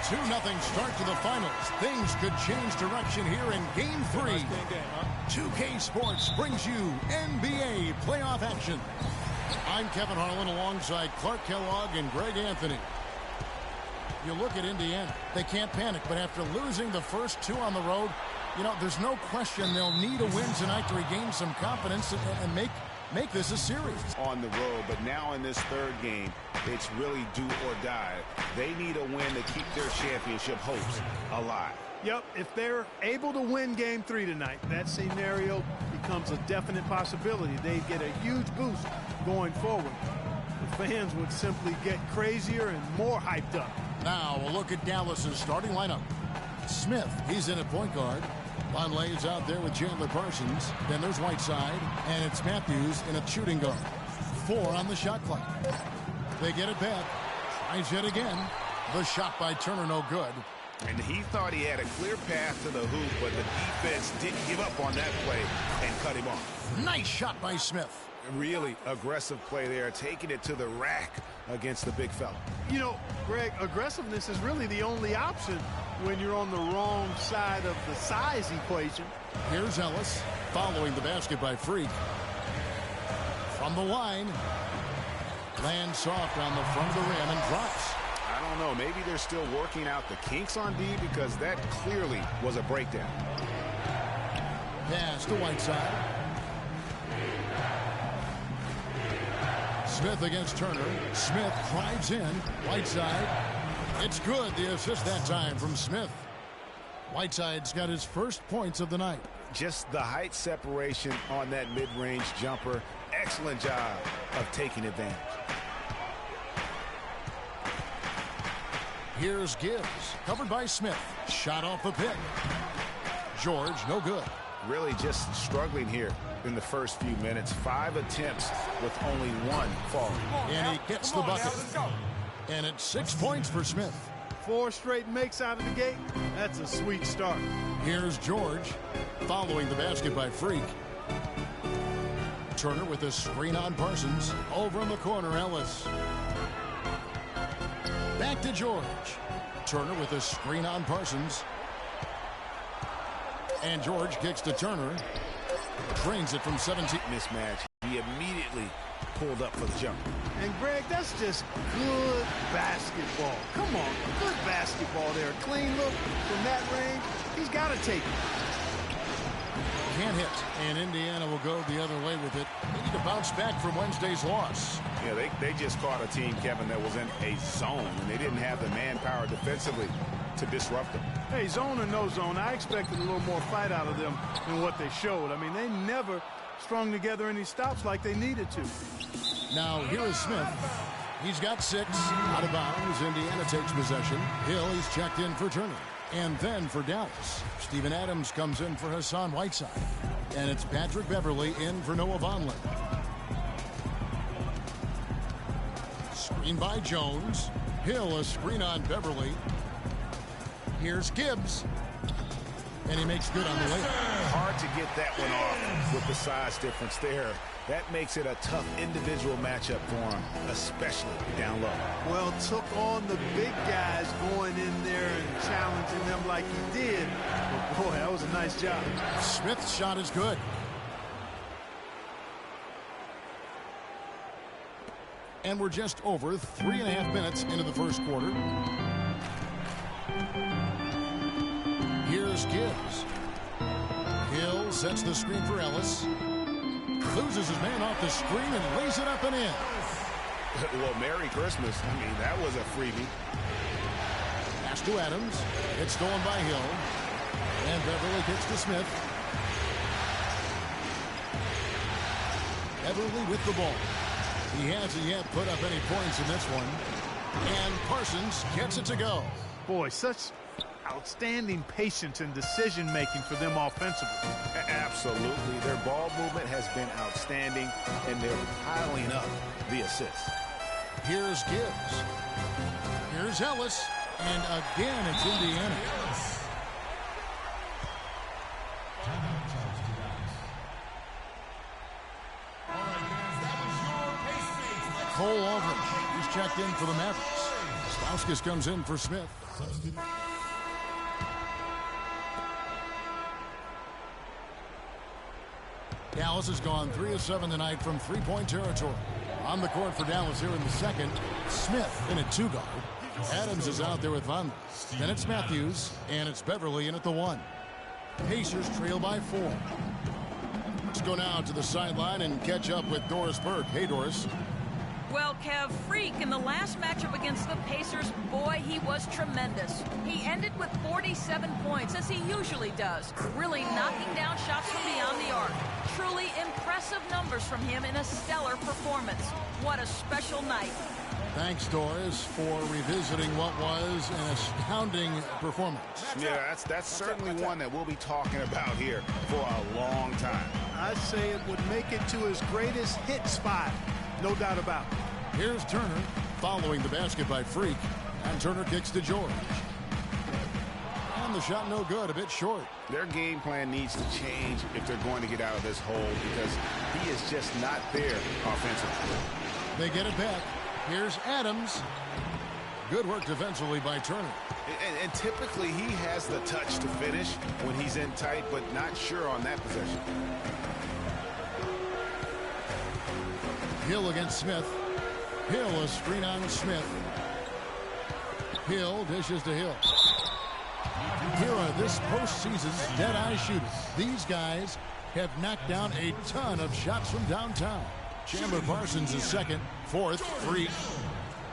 2-0 start to the finals. Things could change direction here in Game 3. 2K Sports brings you NBA playoff action. I'm Kevin Harlan alongside Clark Kellogg and Greg Anthony. You look at Indiana, they can't panic, but after losing the first 2 on the road, you know, there's no question they'll need a win tonight to regain some confidence and make this a series. On the road, but now in this third game, it's really do or die. They need a win to keep their championship hopes alive. Yep, if they're able to win Game 3 tonight, that scenario becomes a definite possibility. They get a huge boost going forward. The fans would simply get crazier and more hyped up. Now we'll look at Dallas's starting lineup. Smith, he's in at point guard. Vonleh's out there with Chandler Parsons. Then there's Whiteside, and it's Matthews in a shooting guard. 4 on the shot clock. They get it back. Tries it again. The shot by Turner, no good. And he thought he had a clear path to the hoop, but the defense didn't give up on that play and cut him off. Nice shot by Smith. Really aggressive play there, taking it to the rack against the big fella. You know, Greg, aggressiveness is really the only option when you're on the wrong side of the size equation. Here's Ellis following the basket by Freak. From the line, lands soft on the front of the rim and drops. I don't know, maybe they're still working out the kinks on D, because that clearly was a breakdown. Pass to Whiteside. Smith against Turner. Smith drives in. Whiteside. It's good. The assist that time from Smith. Whiteside's got his first points of the night. Just the height separation on that mid-range jumper. Excellent job of taking advantage. Here's Gibbs. Covered by Smith. Shot off the pick. George, no good. Really just struggling here in the first few minutes. 5 attempts with only 1 falling. And he gets the bucket. And it's 6 points for Smith. 4 straight makes out of the gate. That's a sweet start. Here's George following the basket by Freak. Turner with a screen on Parsons. Over in the corner, Ellis. Back to George. Turner with a screen on Parsons. And George kicks to Turner. Drains it from 17. Mismatch. He immediately pulled up for the jump. And Greg, that's just good basketball. Come on, good basketball there. Clean look from that range. He's got to take it. Can't hit. And Indiana will go the other way with it. They need to bounce back from Wednesday's loss. Yeah, they just caught a team, Kevin, that was in a zone, and they didn't have the manpower defensively to disrupt them. Hey, zone or no zone, I expected a little more fight out of them than what they showed. I mean, they never strung together any stops like they needed to. Now, here is Smith. He's got 6. Out of bounds. Indiana takes possession. Hill, he's checked in for Turner. And then for Dallas, Steven Adams comes in for Hassan Whiteside. And it's Patrick Beverly in for Noah Vonleh. Screen by Jones. Hill, a screen on Beverly. Here's Gibbs. And he makes good on the layup. Hard to get that one off with the size difference there. That makes it a tough individual matchup for him, especially down low. Well, took on the big guys going in there and challenging them like he did. But boy, that was a nice job. Smith's shot is good. And we're just over 3.5 minutes into the first quarter. Here's Gibbs. Hill sets the screen for Ellis. Loses his man off the screen and lays it up and in. Well, Merry Christmas. I mean, that was a freebie. Pass to Adams. It's stolen by Hill. And Beverly kicks to Smith. Beverly with the ball. He hasn't yet put up any points in this one. And Parsons gets it to go. Boy, such outstanding patience and decision-making for them offensively. Absolutely. Their ball movement has been outstanding, and they're piling up the assists. Here's Gibbs. Here's Ellis. And again, it's Indiana. Cole Aldridge. He's checked in for the Mavericks. Ilgauskas comes in for Smith. Dallas has gone 3 of 7 tonight from three-point territory. On the court for Dallas here in the second, Smith in at 2-guard. Adams is out there with Von. Then it's Matthews, and it's Beverly in at the 1. Pacers trail by 4. Let's go now to the sideline and catch up with Doris Burke. Hey, Doris. Well, Kev, Freak in the last matchup against the Pacers, boy, he was tremendous. He ended with 47 points, as he usually does, really knocking down shots from beyond the arc. Truly impressive numbers from him in a stellar performance. What a special night. Thanks, Doris, for revisiting what was an astounding performance. Yeah, that's certainly one that we'll be talking about here for a long time. I'd say it would make it to his greatest hit spot. No doubt about it. Here's Turner following the basket by Freak. And Turner kicks to George. And the shot no good, a bit short. Their game plan needs to change if they're going to get out of this hole because he is just not there offensively. They get it back. Here's Adams. Good work defensively by Turner. And typically he has the touch to finish when he's in tight, but not sure on that possession. Hill against Smith. Hill a screen on Smith. Hill dishes to Hill. Here are this postseason's dead-eye shooters. These guys have knocked down a ton of shots from downtown. Chandler Parsons is second. Fourth, Freak.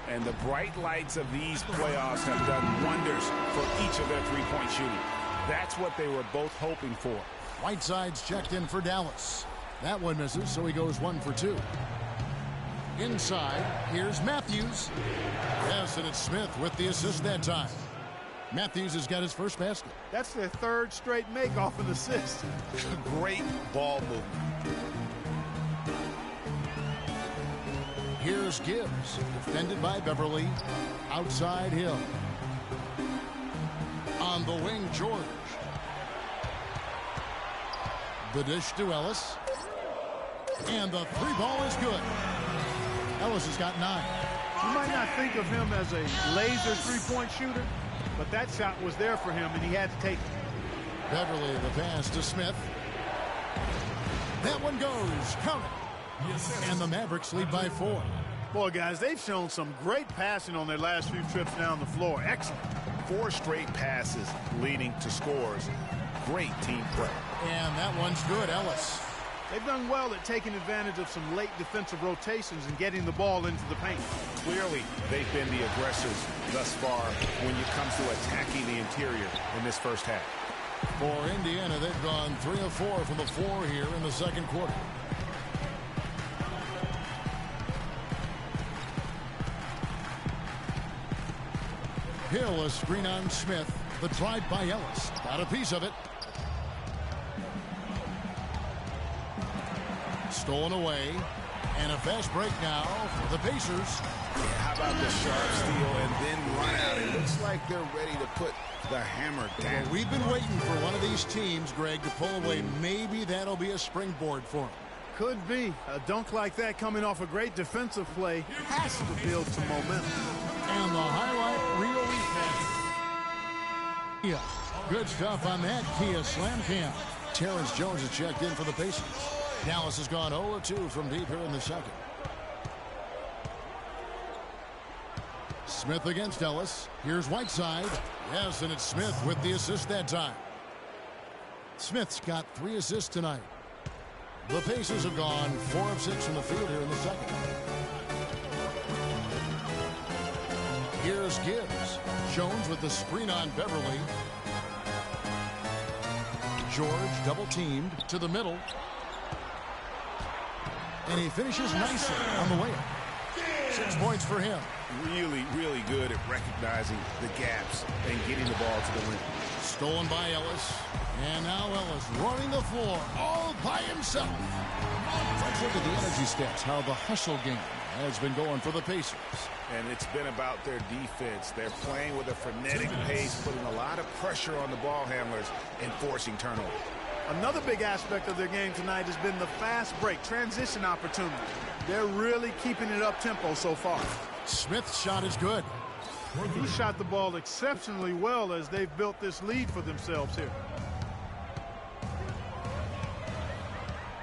And the bright lights of these playoffs have done wonders for each of their three-point shooting. That's what they were both hoping for. Whiteside's checked in for Dallas. That one misses, so he goes 1 for 2. Inside, here's Matthews. Yes, and it's Smith with the assist that time. Matthews has got his first basket. That's their third straight make off an assist. Great ball movement. Here's Gibbs, defended by Beverly. Outside Hill. On the wing, George. The dish to Ellis. And the three ball is good. Ellis has got 9. You might not think of him as a laser three-point shooter, but that shot was there for him, and he had to take it. Beverly, the pass to Smith. That one goes. Count it. And the Mavericks lead by 4. Boy, guys, they've shown some great passing on their last few trips down the floor. Excellent. 4 straight passes leading to scores. Great team play. And that one's good, Ellis. They've done well at taking advantage of some late defensive rotations and getting the ball into the paint. Clearly, they've been the aggressors thus far when it comes to attacking the interior in this first half. For Indiana, they've gone 3 of 4 from the floor here in the second quarter. Hill, a screen on Smith. The drive by Ellis. Got a piece of it. Stolen away. And a fast break now for the Pacers. Yeah, how about the sharp steal and then run out? It looks like they're ready to put the hammer down. Well, we've been waiting for one of these teams, Greg, to pull away. Maybe that'll be a springboard for them. Could be. A dunk like that coming off a great defensive play has to build some momentum. And the highlight reel replay. Yeah, good stuff on that Kia Slam Cam. Terrence Jones has checked in for the Pacers. Dallas has gone 0-2 from deep here in the second. Smith against Ellis. Here's Whiteside. Yes, and it's Smith with the assist that time. Smith's got 3 assists tonight. The Pacers have gone 4 of 6 from the field here in the second. Here's Gibbs. Jones with the screen on Beverly. George double teamed to the middle. And he finishes nicely on the way up. 6 points for him. Really, really good at recognizing the gaps and getting the ball to the rim. Stolen by Ellis. And now Ellis running the floor all by himself. Let's look at the energy stats, how the hustle game has been going for the Pacers. And it's been about their defense. They're playing with a frenetic pace, putting a lot of pressure on the ball handlers and forcing turnovers. Another big aspect of their game tonight has been the fast break, transition opportunity. They're really keeping it up tempo so far. Smith's shot is good. He shot the ball exceptionally well as they've built this lead for themselves here.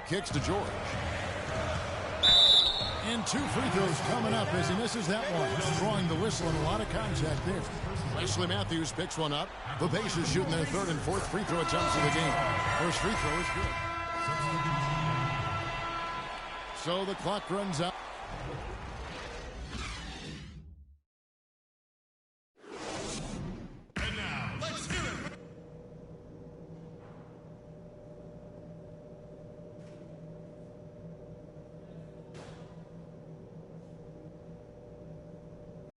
Kicks to George. And 2 free throws coming up as he misses that one. Drawing the whistle and a lot of contact there. Wesley Matthews picks one up. The Pacers shooting their 3rd and 4th free throw attempts of the game. First free throw is good. So the clock runs out. And now, let's hear it.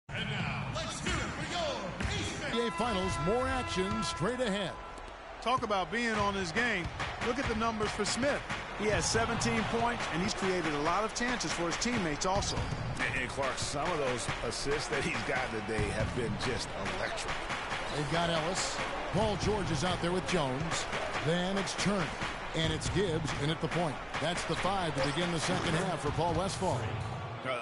And now, let's hear it for your NBA Finals, more action straight ahead. Talk about being on his game. Look at the numbers for Smith. He has 17 points, and he's created a lot of chances for his teammates also. And Clark, some of those assists that he's gotten today have been just electric. They've got Ellis. Paul George is out there with Jones. Then it's Turner. And it's Gibbs in at the point. That's the 5 to begin the second half for Paul Westphal.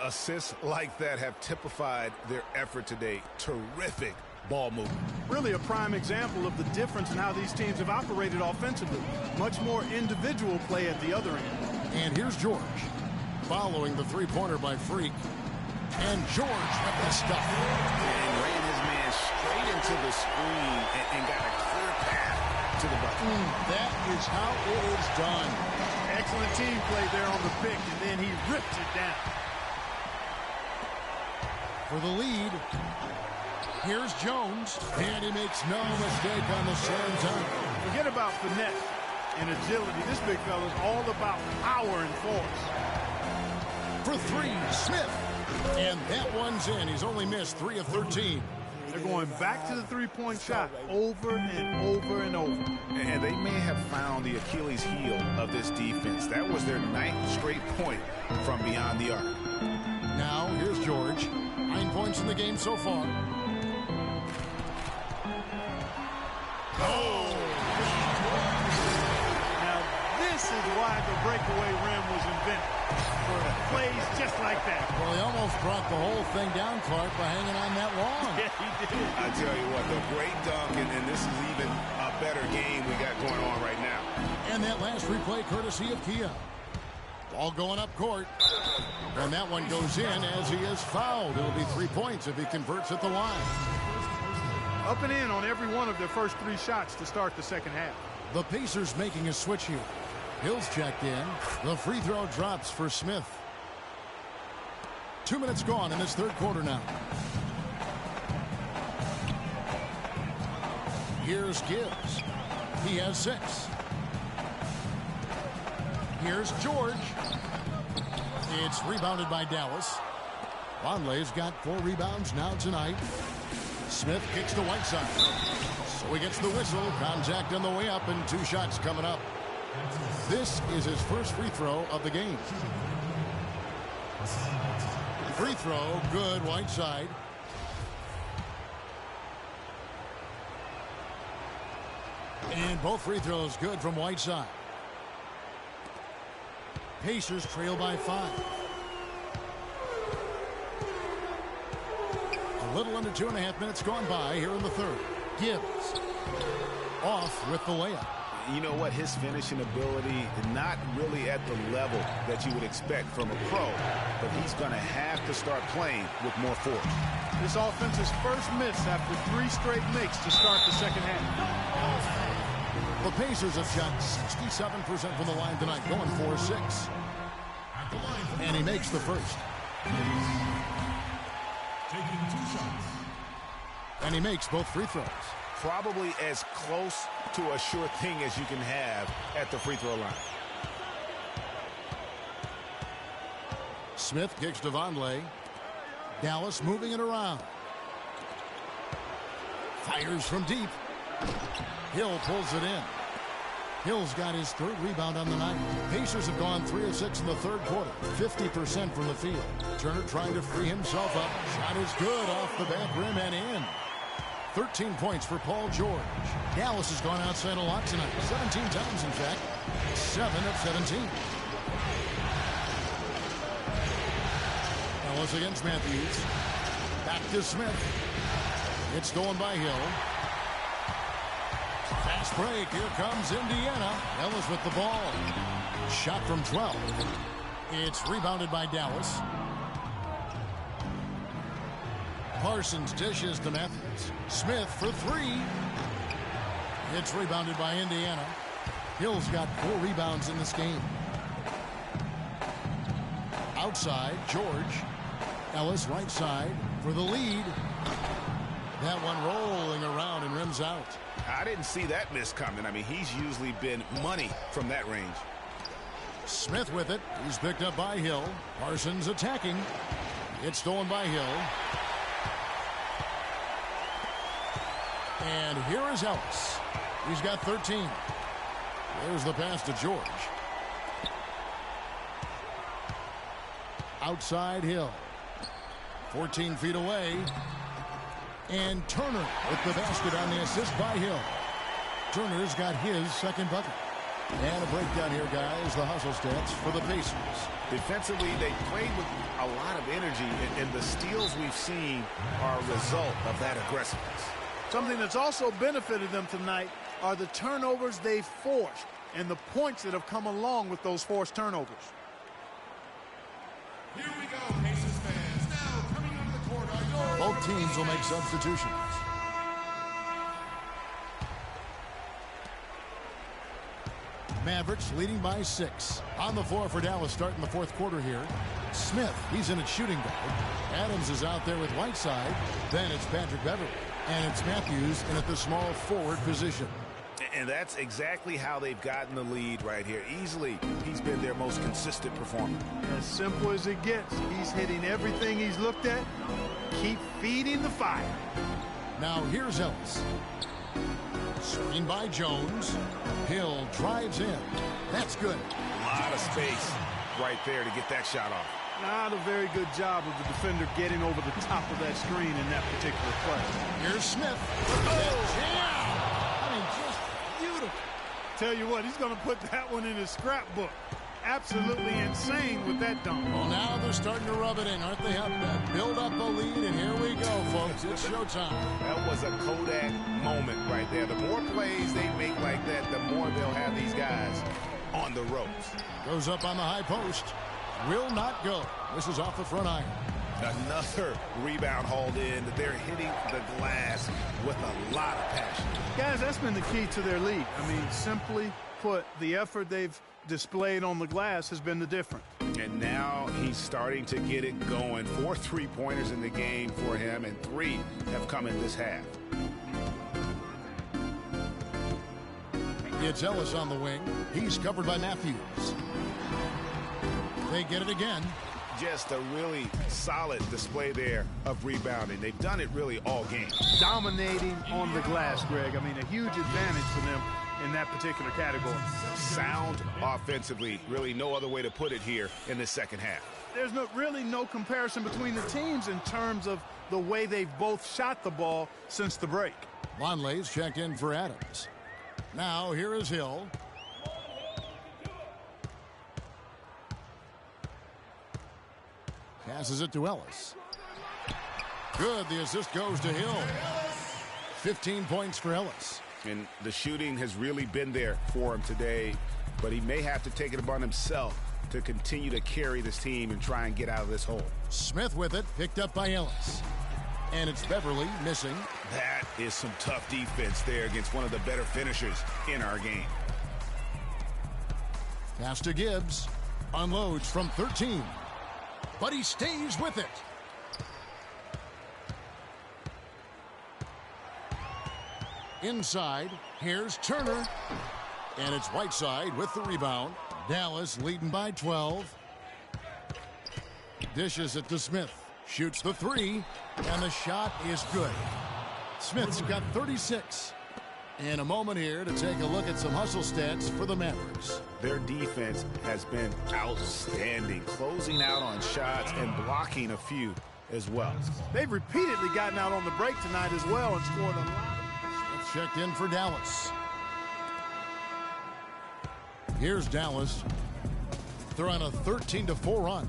Assists like that have typified their effort today. Terrific ball movement. Really a prime example of the difference in how these teams have operated offensively. Much more individual play at the other end. And here's George. Following the three-pointer by Freak. And George with the stuff. And ran his man straight into the screen and got a clear path to the bucket. That is how it is done. Excellent team play there on the pick, and then he ripped it down. For the lead, here's Jones. And he makes no mistake on the slam dunk. Forget about finesse and agility. This big fella is all about power and force. For 3, Smith. And that one's in. He's only missed 3 of 13. They're going back to the three-point shot over and over and over. And they may have found the Achilles heel of this defense. That was their 9th straight point from beyond the arc. Now, here's George. 9 points in the game so far. Oh! Now, this is why the breakaway rim was invented. For plays just like that. Well, he almost brought the whole thing down, Clark, by hanging on that long. Yeah, he did. I tell you what, the great dunk, and this is even a better game we got going on right now. And that last replay courtesy of Kia. Ball going up court. And that one goes in as he is fouled. It'll be 3 points if he converts at the line. Up and in on every one of their first 3 shots to start the second half. The Pacers making a switch here. Hill's checked in. The free throw drops for Smith. 2 minutes gone in this third quarter now. Here's Gibbs. He has 6. Here's George. It's rebounded by Dallas. Vonleh's got 4 rebounds now tonight. Smith kicks to Whiteside. So he gets the whistle. Contact on the way up and 2 shots coming up. This is his first free throw of the game. Free throw, good, Whiteside. And both free throws good from Whiteside. Pacers trail by 5. A little under 2.5 minutes gone by here in the third. Gibbs off with the layup. You know what? His finishing ability is not really at the level that you would expect from a pro, but he's going to have to start playing with more force. This offense's first miss after 3 straight makes to start the second half. The Pacers have shot 67% from the line tonight, going 4-6. And he makes the first. taking 2 shots. And he makes both free throws. Probably as close to a sure thing as you can have at the free throw line. Smith kicks to Vonleh. Dallas moving it around. Fires from deep. Hill pulls it in. Hill's got his 3rd rebound on the night. Pacers have gone 3 of 6 in the third quarter. 50% from the field. Turner trying to free himself up. Shot is good off the back rim and in. 13 points for Paul George. Dallas has gone outside a lot tonight. 17 times, in fact. 7 of 17. Dallas against Matthews. Back to Smith. It's stolen by Hill. Fast break. Here comes Indiana. Ellis with the ball. Shot from 12. It's rebounded by Dallas. Parsons dishes to Matthews. Smith for three. It's rebounded by Indiana. Hill's got 4 rebounds in this game. Outside, George. Ellis right side for the lead. That one rolling around and rims out. I didn't see that miss coming. I mean, he's usually been money from that range. Smith with it. He's picked up by Hill. Parsons attacking. It's stolen by Hill. And here is Ellis. He's got 13. There's the pass to George. Outside Hill. 14 feet away. And Turner with the basket on the assist by Hill. Turner's got his second bucket. And a breakdown here, guys. The hustle stats for the Pacers. Defensively, they played with a lot of energy, and the steals we've seen are a result of that aggressiveness. Something that's also benefited them tonight are the turnovers they've forced and the points that have come along with those forced turnovers. Here we go, Pacers fans. Now coming onto the court are your... Both teams will make substitutions. Mavericks leading by 6. On the floor for Dallas starting the fourth quarter here. Smith, he's in at shooting guard. Adams is out there with Whiteside. Then it's Patrick Beverley. And it's Matthews in at the small forward position. And that's exactly how they've gotten the lead right here. Easily, he's been their most consistent performer. As simple as it gets. He's hitting everything he's looked at. Keep feeding the fire. Now here's Ellis. Screen by Jones. Hill drives in. That's good. A lot of space right there to get that shot off. Not a very good job of the defender getting over the top of that screen in that particular play. Here's Smith. Oh! Yeah! I mean, just beautiful. Tell you what, he's going to put that one in his scrapbook. Absolutely insane with that dunk. Well, now they're starting to rub it in, aren't they? Build up a lead, and here we go, folks. It's showtime. That was a Kodak moment right there. The more plays they make like that, the more they'll have these guys on the ropes. Goes up on the high post. Will not go. This is off the front iron. Another rebound hauled in. They're hitting the glass with a lot of passion. Guys, that's been the key to their lead. I mean, simply put, the effort they've displayed on the glass has been the difference. And now he's starting to get it going. 4 3-pointers in the game for him, and 3 have come in this half. It's Ellis on the wing. He's covered by Matthews. They get it again. Just a really solid display there of rebounding. They've done it really all game. Dominating on the glass, Greg. I mean, a huge advantage for them in that particular category. Sound offensively. Really no other way to put it here in the second half. There's really no comparison between the teams in terms of the way they've both shot the ball since the break. Lonley's checked in for Adams. Now here is Hill. Passes it to Ellis. Good. The assist goes to Hill. 15 points for Ellis. And the shooting has really been there for him today, but he may have to take it upon himself to continue to carry this team and try and get out of this hole. Smith with it, picked up by Ellis. And it's Beverley missing. That is some tough defense there against one of the better finishers in our game. Pass to Gibbs. Unloads from 13. But he stays with it. Inside, here's Turner. And it's Whiteside with the rebound. Dallas leading by 12. Dishes it to Smith. Shoots the 3. And the shot is good. Smith's got 36. In a moment here to take a look at some hustle stats for the Mavericks. Their defense has been outstanding, closing out on shots and blocking a few as well. They've repeatedly gotten out on the break tonight as well and scored a lot. Smith checked in for Dallas. Here's Dallas. They're on a 13-4 run.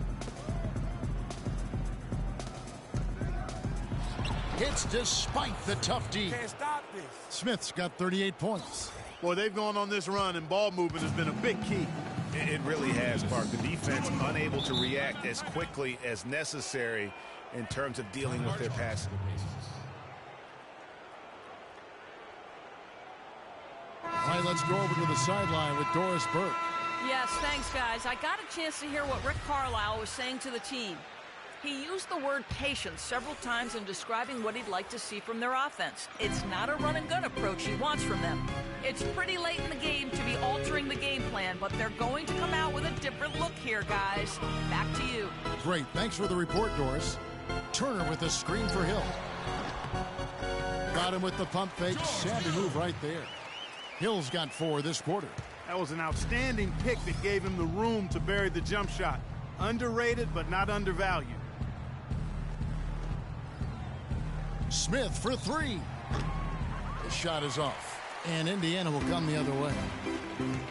hits despite the tough D. Can't stop this. Smith's got 38 points. Boy, they've gone on this run, and ball movement has been a big key. It really has, Mark. The defense unable to react as quickly as necessary in terms of dealing with their passing. All right, let's go over to the sideline with Doris Burke. Yes, thanks, guys. I got a chance to hear what Rick Carlisle was saying to the team. He used the word patience several times in describing what he'd like to see from their offense. It's not a run-and-gun approach he wants from them. It's pretty late in the game to be altering the game plan, but they're going to come out with a different look here, guys. Back to you. Great. Thanks for the report, Doris. Turner with a screen for Hill. Got him with the pump fake. Savvy move right there. Hill's got 4 this quarter. That was an outstanding pick that gave him the room to bury the jump shot. Underrated, but not undervalued. Smith for 3. The shot is off, and Indiana will come the other way.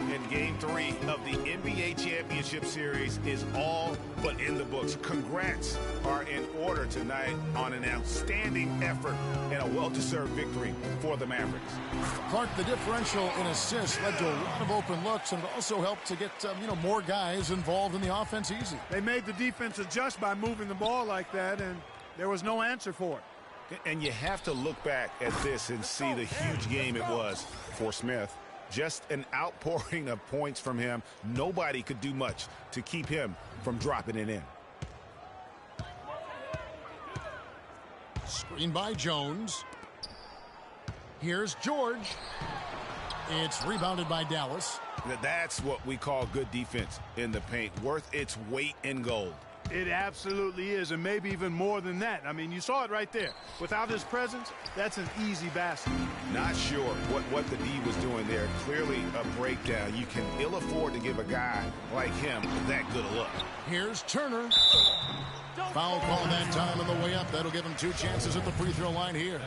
And game 3 of the NBA Championship Series is all but in the books. Congrats are in order tonight on an outstanding effort and a well-deserved victory for the Mavericks. Clark, the differential in assists led to a lot of open looks, and it also helped to get more guys involved in the offense easy. They made the defense adjust by moving the ball like that, and there was no answer for it. And you have to look back at this and see the huge game it was for Smith. Just an outpouring of points from him. Nobody could do much to keep him from dropping it in. Screen by Jones. Here's George. It's rebounded by Dallas. That's what we call good defense in the paint. Worth its weight in gold. It absolutely is, and maybe even more than that. I mean, you saw it right there. Without his presence, that's an easy basket. Not sure what the D was doing there. Clearly a breakdown. You can ill afford to give a guy like him that good a look. Here's Turner. Foul call that time on the way up. That'll give him 2 chances at the free throw line here.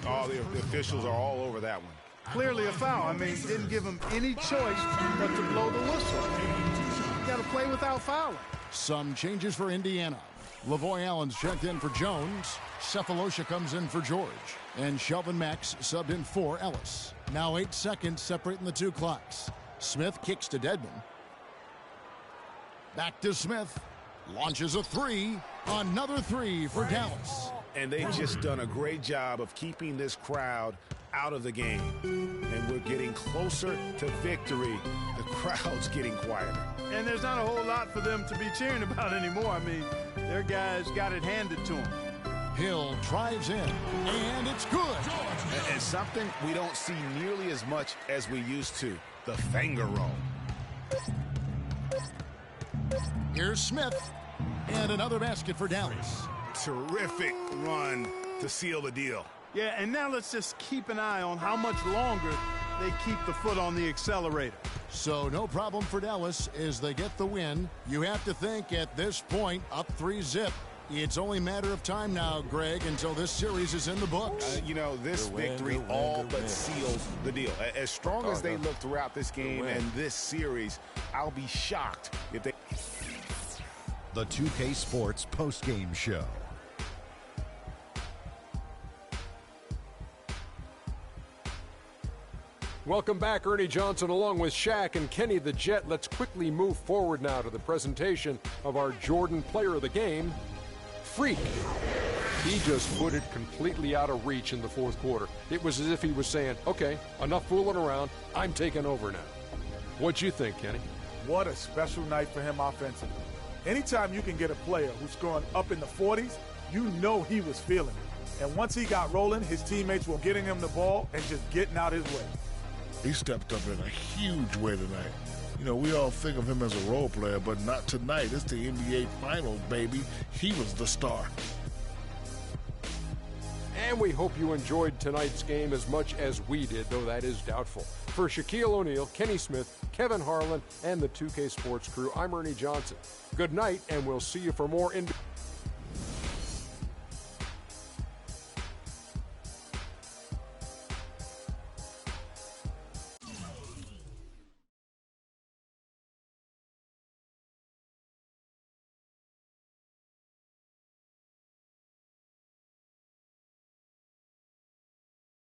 Oh, the officials are all over that one. Clearly a foul. I mean, didn't give him any choice but to blow the whistle. You got to play without fouling. Some changes for Indiana. Lavoy Allen's checked in for Jones. Cephalosha comes in for George. And Shelvin Max subbed in for Ellis. Now 8 seconds separating the 2 clocks. Smith kicks to Dedmon. Back to Smith. Launches a 3. Another 3 for Dallas. And they've just done a great job of keeping this crowd out of the game. And we're getting closer to victory. The crowd's getting quieter. And there's not a whole lot for them to be cheering about anymore. I mean, their guys got it handed to them. Hill drives in, and it's good. And something we don't see nearly as much as we used to, the finger roll. Here's Smith, and another basket for Dallas. Terrific run to seal the deal. Yeah, and now let's just keep an eye on how much longer they keep the foot on the accelerator. So no problem for Dallas as they get the win. You have to think at this point, up 3-zip. It's only a matter of time now, Greg, until this series is in the books. This victory all but seals the deal. As strong as they look throughout this game and this series, I'll be shocked if they... The 2K Sports postgame show. Welcome back, Ernie Johnson, along with Shaq and Kenny the Jet. Let's quickly move forward now to the presentation of our Jordan Player of the Game, Freak. He just put it completely out of reach in the 4th quarter. It was as if he was saying, okay, enough fooling around. I'm taking over now. What'd you think, Kenny? What a special night for him offensively. Anytime you can get a player who's scoring up in the 40s, you know he was feeling it. And once he got rolling, his teammates were getting him the ball and just getting out his way. He stepped up in a huge way tonight. We all think of him as a role player, but not tonight. It's the NBA Finals, baby. He was the star. And we hope you enjoyed tonight's game as much as we did, though that is doubtful. For Shaquille O'Neal, Kenny Smith, Kevin Harlan, and the 2K Sports crew, I'm Ernie Johnson. Good night, and we'll see you for more